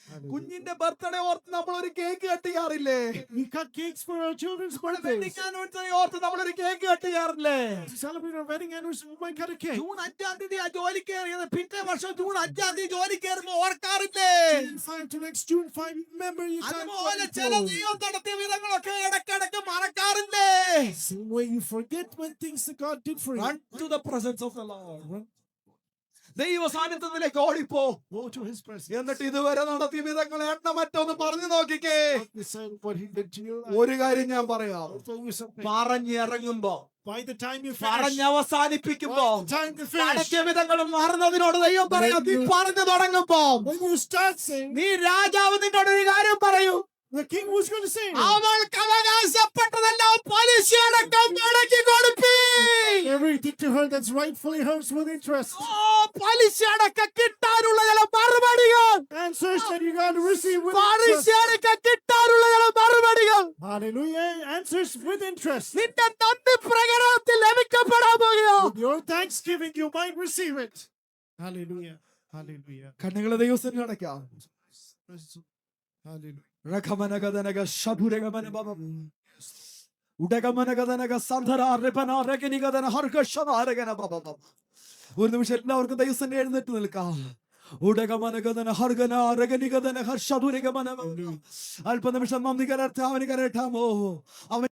Hallelujah. കുഞ്ഞിന്റെ ബർത്ത്ഡേ ഓർത്ത് നമ്മൾ ഒരു കേക്ക് കട്ട് ചെയ്യാറില്ലേ? We cut cakes for our children's wedding birthdays. Anniversary ഓർത്ത് നമ്മളൊരു കേക്ക് കട്ട് ചെയ്യാറില്ലേ? To celebrate our wedding anniversary, we might cut a cake. June 5 തീയതി ആ ജോലി കയറിയത് പിറ്റേ വർഷം ജൂൺ 5 തീയതി ജോലി കയറുമ്പോ ഓർക്കാറില്ലേ? June 5 to next June 5, remember you time. അതുപോലെ ചില ദൈവം നടത്തിയ വിധങ്ങളൊക്കെ ഇടയ്ക്കിടയ്ക്ക് മറക്കാറില്ലേ? Same way you forget when things that God did for you. Run to the presence of the Lord. ദൈവ സാന്നിധ്യത്തിലേക്ക് ഓടിപ്പോ. Go to His presence. എന്നിട്ട് ഇതുവരെ നടത്തിയ വിധങ്ങൾ എണ്ണമറ്റൊന്ന് പറഞ്ഞു നോക്കിക്കേ. Listen what He did to you. ഒരു കാര്യം ഞാൻ പറയാം, I'll tell you something. പറഞ്ഞിറങ്ങുമ്പോ, By the time you finish, പറഞ്ഞ് അവസാനിപ്പിക്കുമ്പോ, by the time you finish, നടത്തിയ വിധങ്ങൾ മാറുന്നതിനോട് ദൈവം പറയാം, നീ പറഞ്ഞു തുടങ്ങുമ്പോ when you start saying, നീ രാജാവ് നിന്നോട് ഒരു കാര്യം പറയൂ. the king was going to say, അവൾക്ക് അവകാശപ്പെട്ടതെല്ലാം പലിശയടക്കം മടക്കി കൊടുപ്പീ. everything to her that's rightfully hers with interest. പലിശയടക്കം കിട്ടാനുള്ള ചില മറുപടികൾ, Answers that you got to receive with interest. പലിശയടക്കം കിട്ടാനുള്ള ചില മറുപടികൾ Hallelujah. Answers with interest. നിന്റെ നന്ദി പ്രകടനത്തിൽ ലഭിക്കപ്പെടാൻ പോകുക. With your thanksgiving, you might receive it. Hallelujah. Hallelujah. കണ്ണുകളെ ദൈവത്തിന് അടയ്ക്കാം. Hallelujah. രഘമനഗതനക ശബുരഗമനബബം. ഉടകമനഗതനക സന്ധരാരപനാരകനിഗതന ഹർഗശനാരകനബബം. ഒരു നിമിഷം എല്ലാവർക്കും ദൈവസന്നെ എഴുന്നേറ്റ് നിൽക്കാം. ഉടകമനഗതന ഹർഗനാരകനിഗതന ഹർഷദുരഗമന. അല്പനിമിഷം നന്ദി കരട്ടാമോ? അവൻ